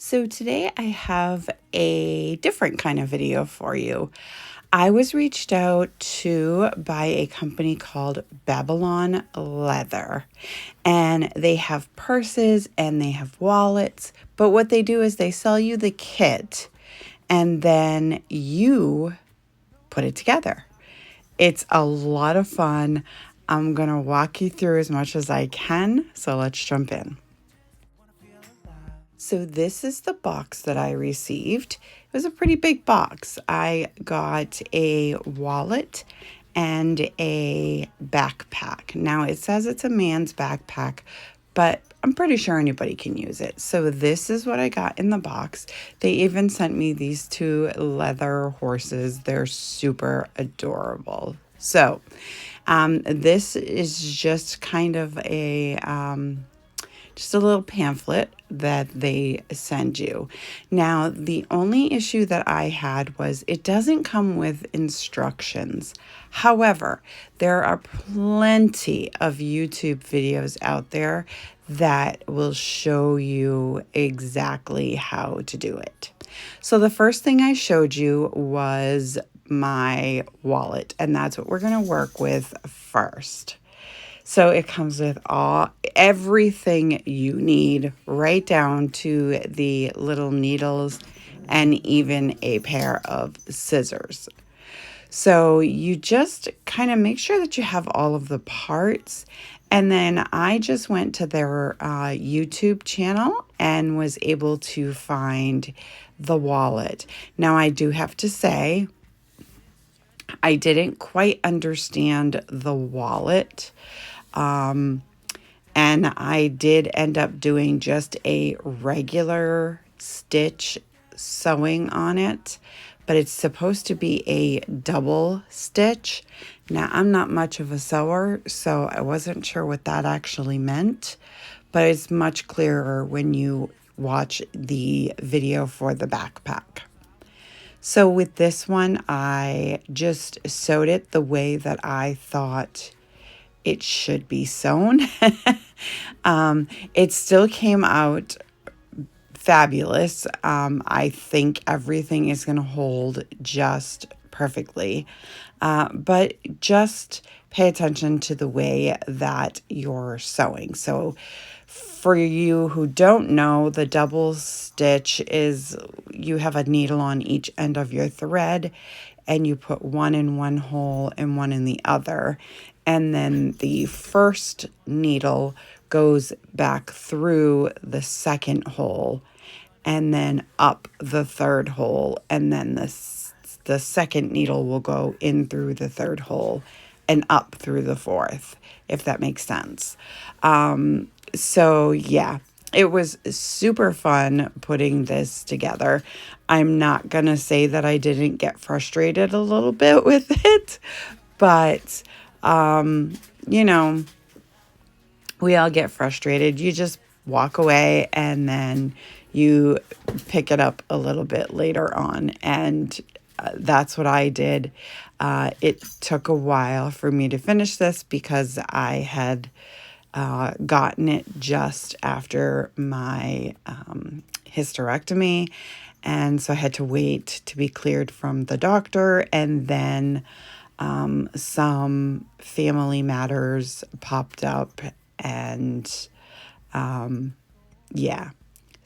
So today I have a different kind of video for you. I was reached out to by a company called Babylon Leather, and they have purses and they have wallets, but what they do is they sell you the kit and then you put it together. It's a lot of fun. I'm going to walk you through as much as I can, so let's jump in. So this is the box that I received. It was a pretty big box. I got a wallet and a backpack. Now it says it's a man's backpack, but I'm pretty sure anybody can use it. So this is what I got in the box. They even sent me these two leather horses. They're super adorable. So this is just kind of just a little pamphlet that they send you. Now, the only issue that I had was it doesn't come with instructions. However, there are plenty of YouTube videos out there that will show you exactly how to do it. So the first thing I showed you was my wallet, and that's what we're going to work with first. So it comes with everything you need, right down to the little needles and even a pair of scissors. So you just kind of make sure that you have all of the parts. And then I just went to their YouTube channel and was able to find the wallet. Now I do have to say, I didn't quite understand the wallet. And I did end up doing just a regular stitch sewing on it, but it's supposed to be a double stitch. Now, I'm not much of a sewer, so I wasn't sure what that actually meant, but it's much clearer when you watch the video for the backpack. So with this one, I just sewed it the way that I thought it should be sewn. It still came out fabulous. I think everything is going to hold just perfectly. But just pay attention to the way that you're sewing. So for you who don't know, the double stitch is you have a needle on each end of your thread and you put one in one hole and one in the other. And then the first needle goes back through the second hole and then up the third hole. And then the second needle will go in through the third hole and up through the fourth, if that makes sense. So yeah, it was super fun putting this together. I'm not going to say that I didn't get frustrated a little bit with it, but you know, we all get frustrated. You just walk away and then you pick it up a little bit later on. And that's what I did. It took a while for me to finish this because I had gotten it just after my hysterectomy. And so I had to wait to be cleared from the doctor, and then some family matters popped up, and yeah.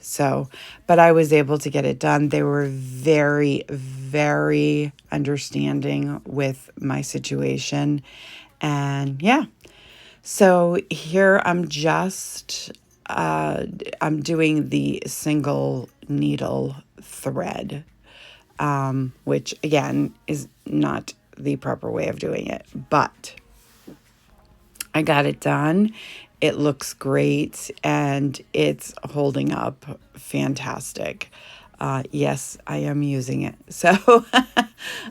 So, but I was able to get it done. They were very, very understanding with my situation. And yeah, so here I'm just, I'm doing the single needle thread, which again is not the proper way of doing it, but I got it done. It looks great and it's holding up fantastic. Yes, I am using it. So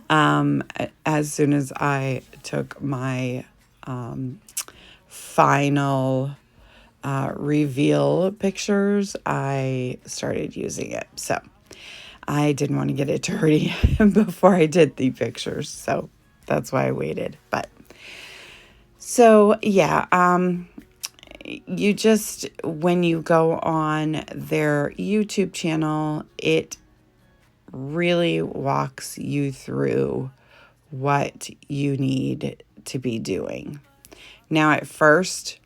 as soon as I took my final reveal pictures, I started using it. So I didn't want to get it dirty before I did the pictures. So that's why I waited. But so yeah, you just, when you go on their YouTube channel, it really walks you through what you need to be doing. Now, at first,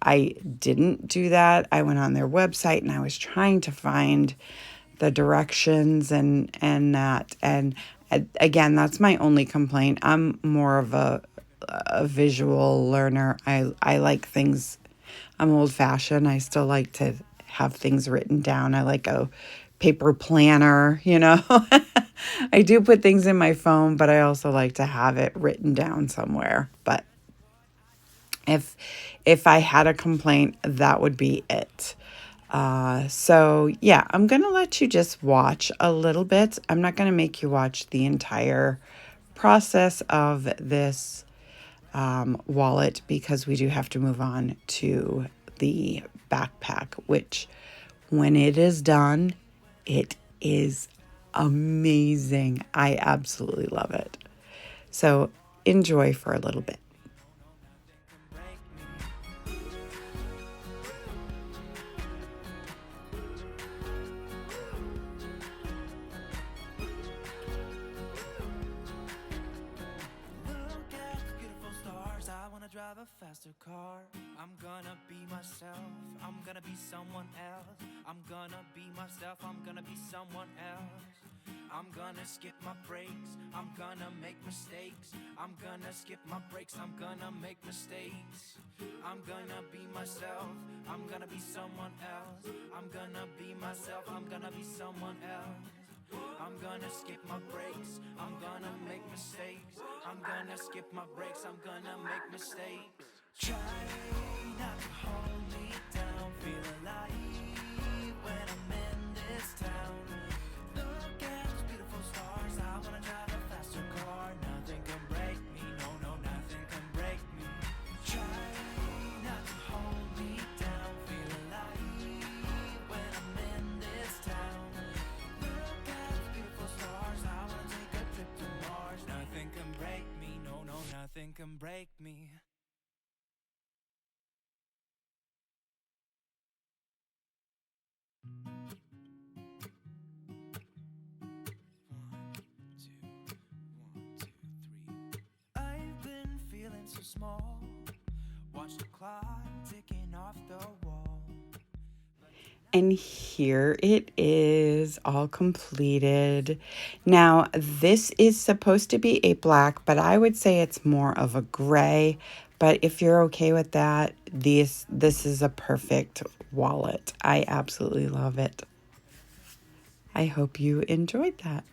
I didn't do that. I went on their website and I was trying to find the directions and that. And again, that's my only complaint. I'm more of a visual learner. I like things. I'm old fashioned. I still like to have things written down. I like a paper planner, you know. I do put things in my phone, but I also like to have it written down somewhere. But if I had a complaint, that would be it. So yeah, I'm going to let you just watch a little bit. I'm not going to make you watch the entire process of this wallet because we do have to move on to the backpack, which when it is done, it is amazing. I absolutely love it. So enjoy for a little bit. Drive a faster car. I'm gonna be myself. I'm gonna be someone else. I'm gonna be myself. I'm gonna be someone else. I'm gonna skip my breaks. I'm gonna make mistakes. I'm gonna skip my breaks. I'm gonna make mistakes. I'm gonna be myself. I'm gonna be someone else. I'm gonna be myself. I'm gonna be someone else. I'm gonna skip my breaks. I'm gonna make mistakes. I'm gonna skip my breaks. I'm gonna make mistakes. Try not to hold me down. Feel alive when I'm in this town. Look at those beautiful stars. I wanna drive a faster car. Nothing can break me. No, no, nothing can break me. Try not to hold me down. Feel alive when I'm in this town. Nothing can break me, no, no, nothing can break me. One, two, 3. I've been feeling so small. Watch the clock ticking off the wall. And here it is, all completed. Now, this is supposed to be a black, but I would say it's more of a gray. But if you're okay with that, this is a perfect wallet. I absolutely love it. I hope you enjoyed that.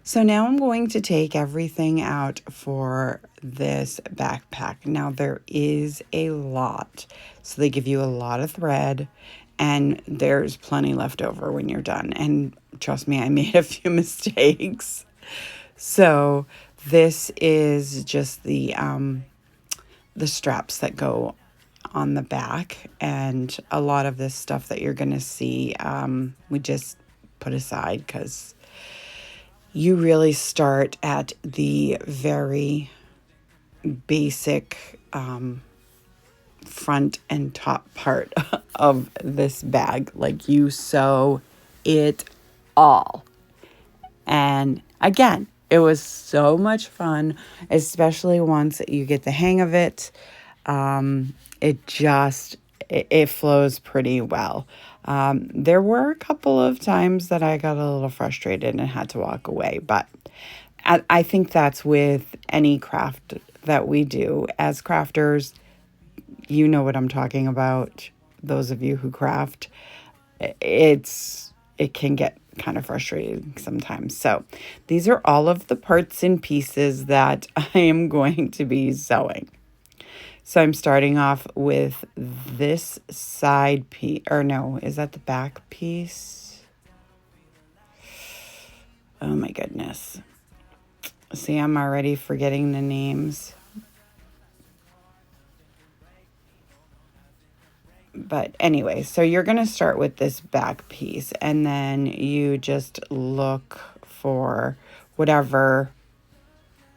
So now I'm going to take everything out for this backpack. Now there is a lot. So they give you a lot of thread and there's plenty left over when you're done. And trust me, I made a few mistakes. So this is just the straps that go on the back, and a lot of this stuff that you're going to see we just put aside because you really start at the very basic front and top part of this bag. Like, you sew it all. And again, it was so much fun, especially once you get the hang of it. It flows pretty well. There were a couple of times that I got a little frustrated and had to walk away, but I think that's with any craft that we do. As crafters, you know what I'm talking about. Those of you who craft, it can get kind of frustrating sometimes. So these are all of the parts and pieces that I am going to be sewing. So I'm starting off with this side piece, or no, is that the back piece? Oh my goodness. See, I'm already forgetting the names. But anyway, so you're going to start with this back piece, and then you just look for whatever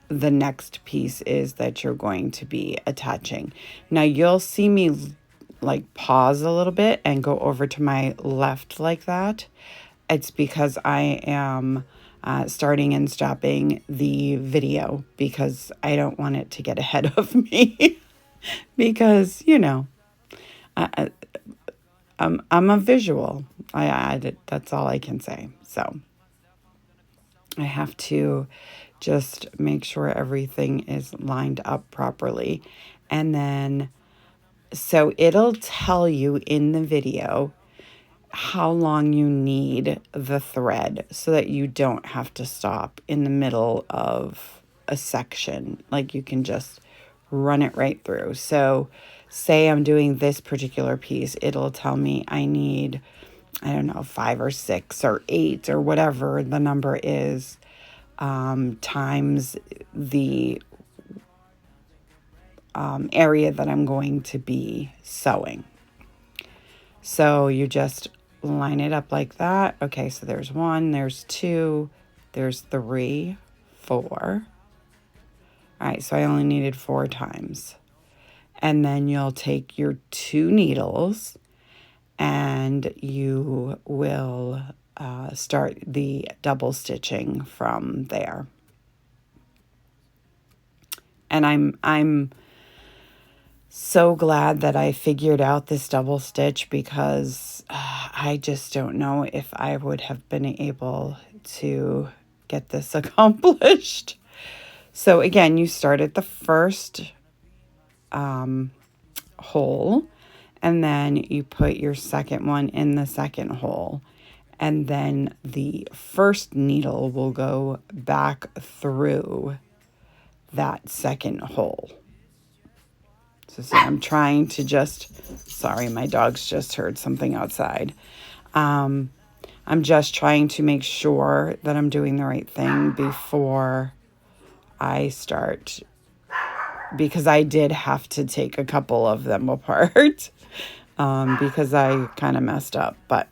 the next piece is that you're going to be attaching. Now, you'll see me like pause a little bit and go over to my left like that, it's because I am starting and stopping the video because I don't want it to get ahead of me. Because, I, I'm a visual. That's all I can say. So I have to just make sure everything is lined up properly. And then, so it'll tell you in the video how long you need the thread so that you don't have to stop in the middle of a section. Like you can just run it right through. So say I'm doing this particular piece, it'll tell me I need, I don't know, 5 or 6 or 8 or whatever the number is, times the area that I'm going to be sewing. So you just line it up like that. Okay, so there's 1, there's 2, there's 3, 4. All right, so I only needed 4 times. And then you'll take your 2 needles and you will start the double stitching from there. And I'm so glad that I figured out this double stitch because I just don't know if I would have been able to get this accomplished. So again, you start at the first hole, and then you put your second one in the second hole, and then the first needle will go back through that second hole. So see, I'm trying to sorry, my dogs just heard something outside. I'm just trying to make sure that I'm doing the right thing before I start, because I did have to take a couple of them apart because I kind of messed up. But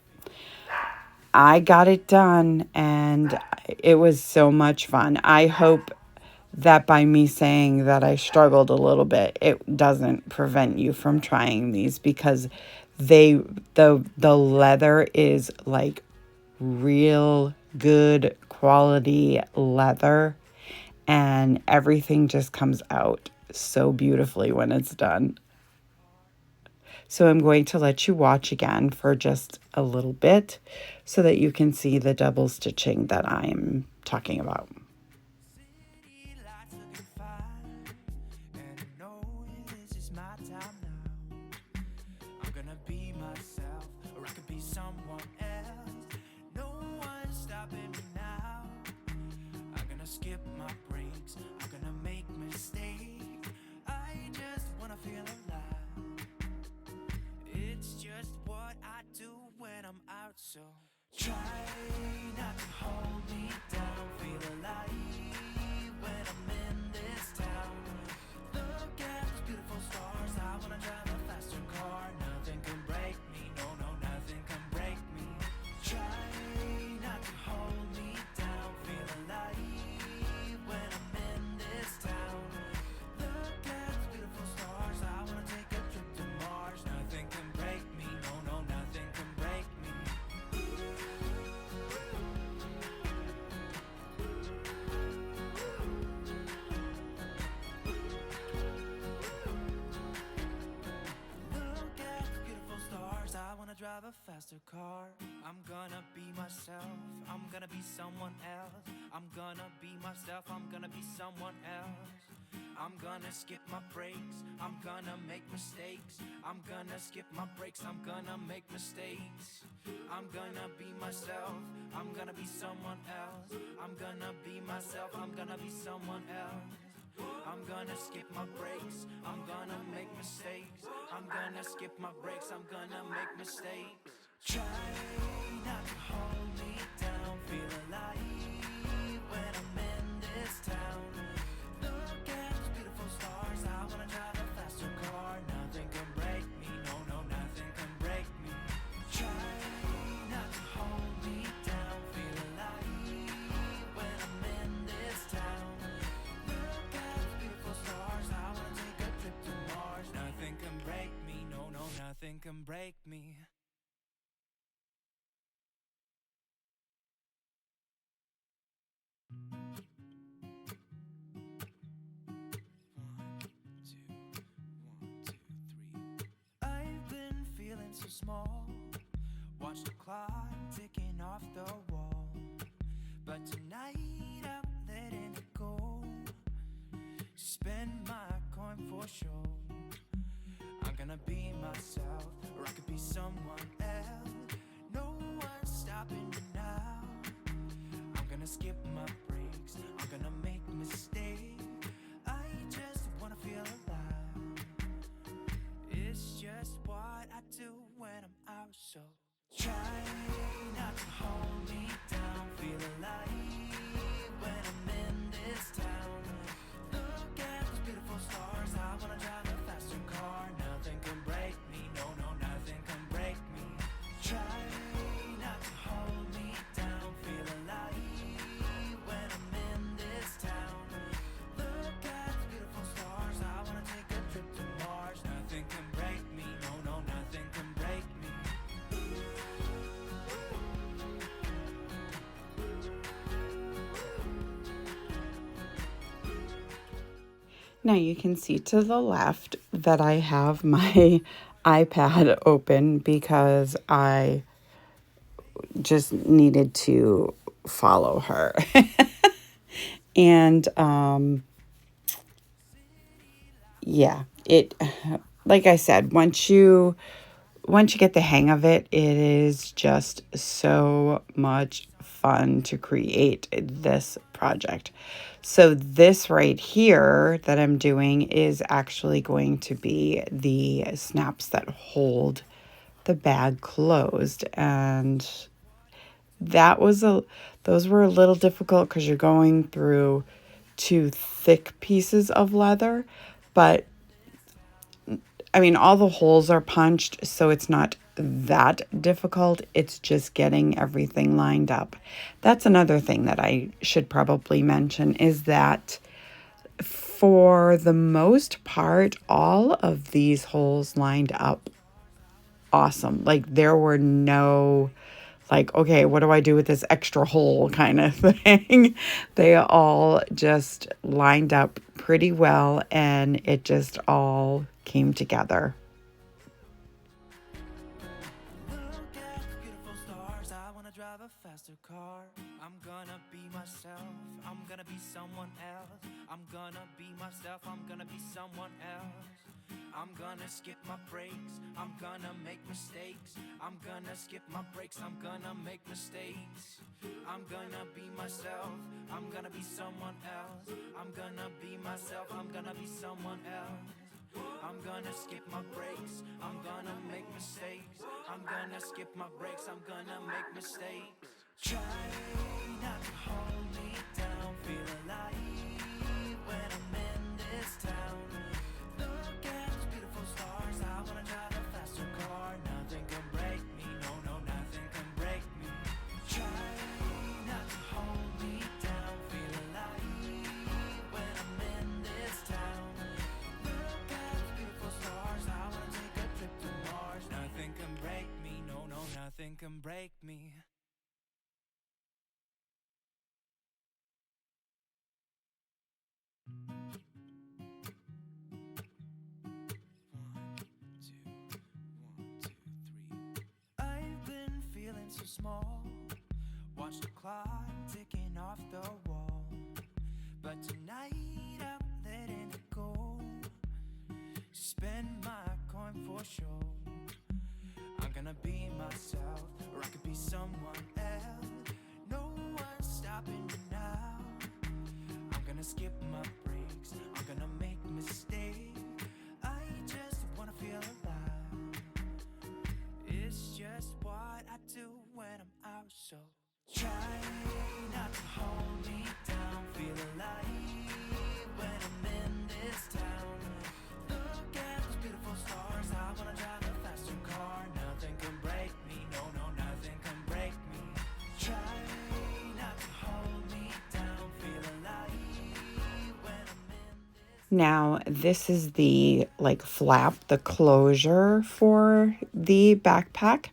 I got it done, and it was so much fun. I hope that by me saying that I struggled a little bit, it doesn't prevent you from trying these, because the leather is like real good quality leather, and everything just comes out so beautifully when it's done. So I'm going to let you watch again for just a little bit so that you can see the double stitching that I'm talking about. Skip my breaks, I'm gonna make mistakes. I just wanna feel alive. It's just what I do when I'm out, so try not to hold me down. Feel alive when I'm in this town. Look at those beautiful stars. I wanna drive a faster car. Nothing can break me, no, nothing can break me. Try not to hold me down. Feel alive when I'm in this town. Look at those beautiful stars. I wanna take a trip to Mars. Nothing can break me, no, nothing can break me. Look at the beautiful stars. I wanna drive a faster car. I'm gonna be myself. I'm gonna be someone else. I'm gonna be myself. I'm gonna be someone else. I'm gonna skip my breaks. I'm gonna make mistakes. I'm gonna skip my breaks. I'm gonna make mistakes. I'm gonna be myself. I'm gonna be someone else. I'm gonna be myself. I'm gonna be someone else. I'm gonna skip my breaks. I'm gonna make mistakes. I'm gonna skip my breaks. I'm gonna make mistakes. Try not to hold me down. Feel alive when I'm in this town. Look at those beautiful stars. I wanna drive a faster car. Nothing can break me, no, nothing can break me. Try not to hold me down. Feel alive when I'm in this town. Look at those beautiful stars. I wanna take a trip to Mars. Nothing can break me, no, nothing. nothing can break me. I've been feeling so small. Watch the clock ticking off the wall. But tonight I'm letting it go. Spend my coin for sure. I'm gonna be myself, or I could be someone else. No one's stopping me now. I'm gonna skip my breaks, I'm gonna make mistakes. I just wanna feel alive. It's just what I do when I'm out, so try not to hold me down. Feel alive when I'm in this town. Look at those beautiful stars. I wanna drive a faster car. Nothing can break me, no, no, nothing can break me. Try not to hold me down. Feel alive when I'm in this town. Look at those beautiful stars. I wanna take a trip to Mars. Nothing can break me, no, no, nothing can break me. Now you can see to the left that I have my iPad open because I just needed to follow her. And yeah, it, like I said, once you get the hang of it, it is just so much fun to create this project. So this right here that I'm doing is actually going to be the snaps that hold the bag closed. And those were a little difficult because you're going through two thick pieces of leather, but I mean, all the holes are punched, so it's not that difficult. It's just getting everything lined up. That's another thing that I should probably mention is that for the most part, all of these holes lined up awesome. Like there were no like, okay, what do I do with this extra hole kind of thing? They all just lined up pretty well and it just all came together. Look at the beautiful stars. I wanna drive a faster car. I'm gonna be myself. I'm gonna be someone else. I'm gonna be myself. I'm gonna be someone else. I'm gonna skip my breaks. I'm gonna make mistakes. I'm gonna skip my breaks. I'm gonna make mistakes. I'm gonna be myself. I'm gonna be someone else. I'm gonna be myself. I'm gonna be someone else. I'm gonna skip my breaks. I'm gonna make mistakes. I'm gonna skip my breaks. I'm gonna make mistakes. Try not to hold me down. Feel alive when I'm in this town. Look at those beautiful stars. I wanna drive a faster car. Nothing can break me. No, no, nothing can break me. Try not to hold me down. Feel alive when I'm in this town. Look at those beautiful stars. I wanna take a trip to Mars. Nothing can break me. No, no, nothing can break me. I've been feeling so small. Watch the clock ticking off the wall. But tonight I'm letting it go. Spend my coin for sure. I'm gonna be myself, or I could be someone else. No one's stopping me now. I'm gonna skip my breaks. I'm gonna make mistakes. I just wanna feel alive. It's just what I do when I'm out, so try not to hold me down. Feel alive when I'm in this town. Look at those beautiful stars. I wanna drive a faster car. Nothing can break me. No, no, nothing can break me. Try not to hold me down. Feel alive when I'm in this Now, this is the like flap, the closure for the backpack.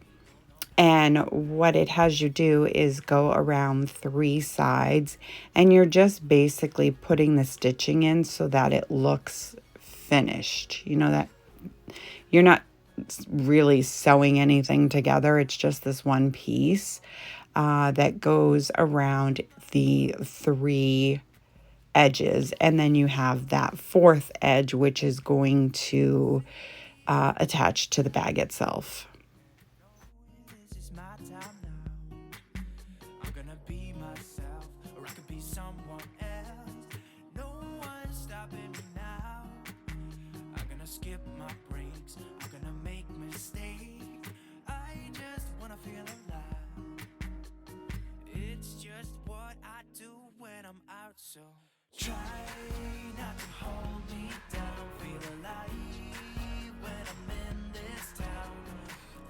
And what it has you do is go around 3 sides, and you're just basically putting the stitching in so that it looks finished. You know, that you're not really sewing anything together, it's just this one piece that goes around the 3 edges. And then you have that 4th edge, which is going to attach to the bag itself. This is my time now. I'm gonna be myself, or I could be someone else. No one's stopping me now. I'm gonna skip my breaks, I'm gonna make mistakes. I just wanna feel alive. It's just what I do when I'm out, so try not to hold me down. Feel alive when I'm in this town.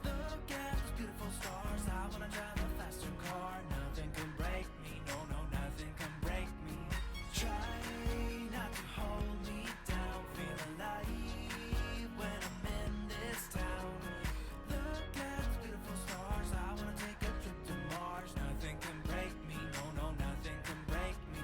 Look at those beautiful stars. I wanna drive a faster car. Nothing can break me. No, no, nothing can break me. Try not to hold me down. Feel alive when I'm in this town. Look at those beautiful stars. I wanna take a trip to Mars. Nothing can break me. No, no, nothing can break me.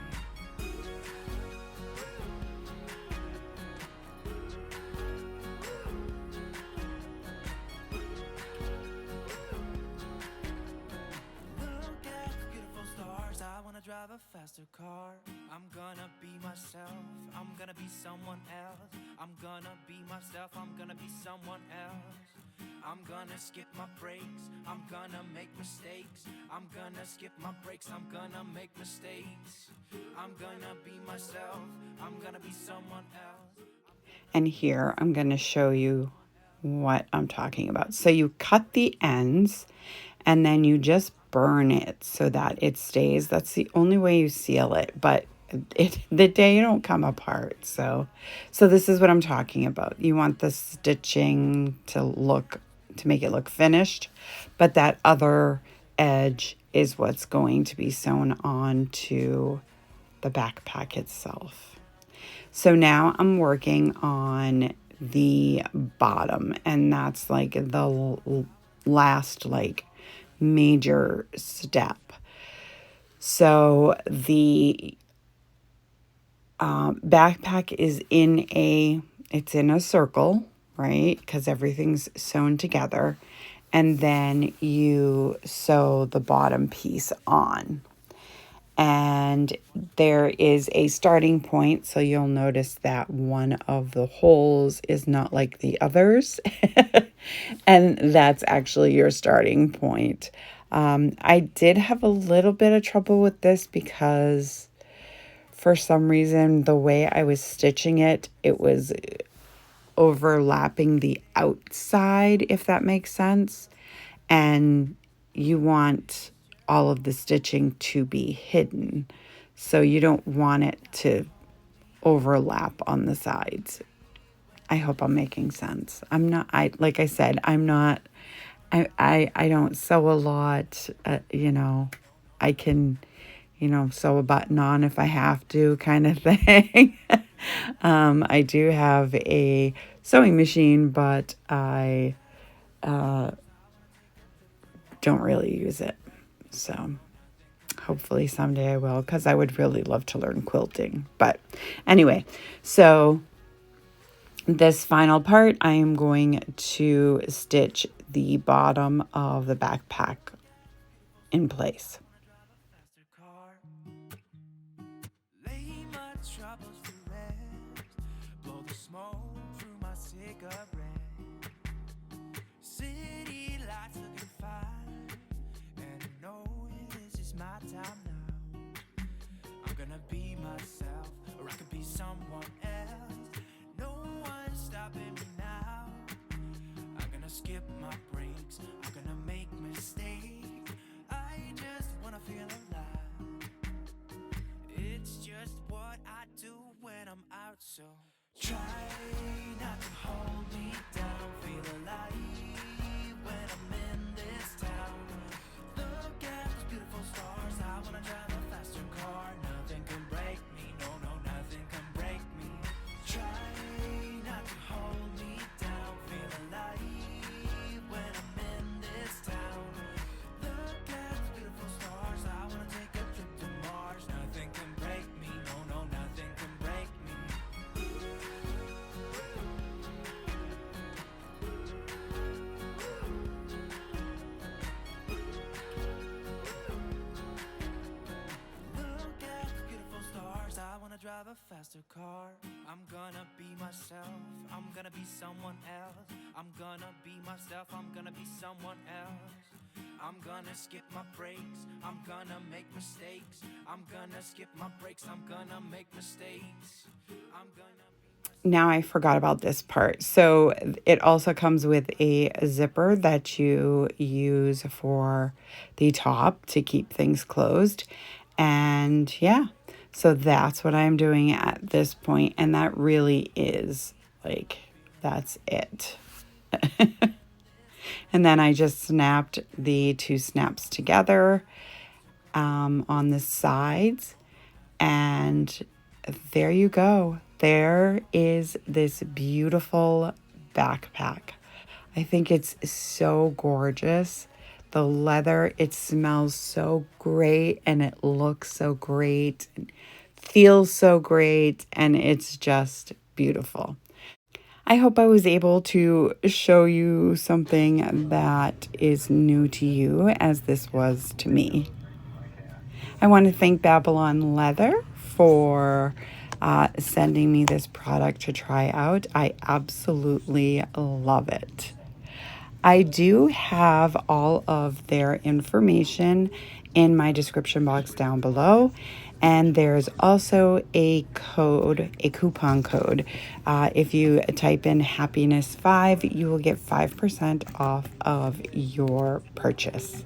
Look at the beautiful stars. I wanna drive a faster car. I'm gonna be myself. I'm gonna be someone else. I'm gonna be myself. I'm gonna be someone else. I'm gonna skip my breaks. I'm gonna make mistakes. I'm gonna skip my breaks. I'm gonna make mistakes. I'm gonna be myself. I'm gonna be someone else. And here I'm going to show you what I'm talking about. So you cut the ends and then you just burn it so that it stays. That's the only way you seal it, but they don't come apart. So this is what I'm talking about. You want the stitching to make it look finished, but that other edge is what's going to be sewn onto the backpack itself. So now I'm working on the bottom, and that's like the last like major step. So the backpack is it's in a circle, right? Because everything's sewn together. And then you sew the bottom piece on. And there is a starting point, so you'll notice that one of the holes is not like the others. And that's actually your starting point. I did have a little bit of trouble with this because for some reason, the way I was stitching it, it was overlapping the outside, if that makes sense. And you want all of the stitching to be hidden. So you don't want it to overlap on the sides. I hope I'm making sense. Like I said, I'm not, I don't sew a lot. I can, sew a button on if I have to, kind of thing. I do have a sewing machine, but I don't really use it. So hopefully someday I will, because I would really love to learn quilting. But anyway, so this final part, I am going to stitch the bottom of the backpack in place. Lay my troubles to rest. Blow the smoke through my cigarette. City lights looking fine, and I know this is my time now. I'm gonna be myself, or I could be someone else. No one's stopping me now. I'm gonna skip my breaks. I'm gonna make mistakes. I just wanna feel alive. It's just what I do when I'm out, so try not to hold me down. Feel alive when I'm in this town. Look at those beautiful stars. I wanna drive a faster car. Nothing can break me. No, no, nothing can break me. Try faster car. I'm gonna be myself. I'm gonna be someone else. I'm gonna be myself. I'm gonna be someone else. I'm gonna skip my breaks. I'm gonna make mistakes. I'm gonna skip my breaks. I'm gonna make mistakes. I'm gonna Now I forgot about this part. So it also comes with a zipper that you use for the top to keep things closed. And yeah, so that's what I'm doing at this point. And that really is like, that's it. And then I just snapped the two snaps together on the sides. And there you go. There is this beautiful backpack. I think it's so gorgeous. The leather, it smells so great and it looks so great, and feels so great, and it's just beautiful. I hope I was able to show you something that is new to you as this was to me. I want to thank Babylon Leather for sending me this product to try out. I absolutely love it. I do have all of their information in my description box down below. And there's also a code, a coupon code. If you type in happiness5, you will get 5% off of your purchase.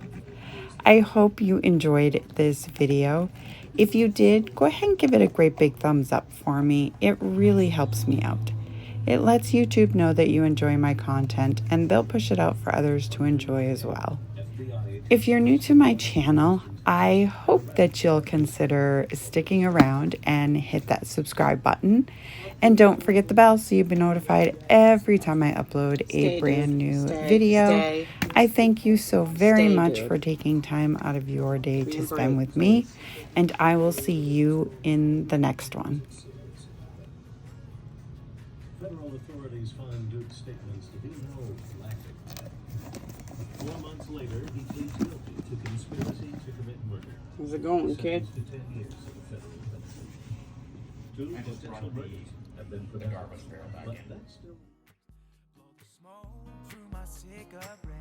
I hope you enjoyed this video. If you did, go ahead and give it a great big thumbs up for me. It really helps me out. It lets YouTube know that you enjoy my content, and they'll push it out for others to enjoy as well. If you're new to my channel, I hope that you'll consider sticking around and hit that subscribe button. And don't forget the bell so you'll be notified every time I upload a brand new video. I thank you so very much for taking time out of your day to spend with me, and I will see you in the next one. Federal authorities find Duke's statements to be no laughing. 4 months later, he pleads guilty to conspiracy to commit murder. How's it going, kid? Sentenced to 10 years of federal prison. 2 potential murders have been prevented, but that's still... blow the smoke through my cigarette.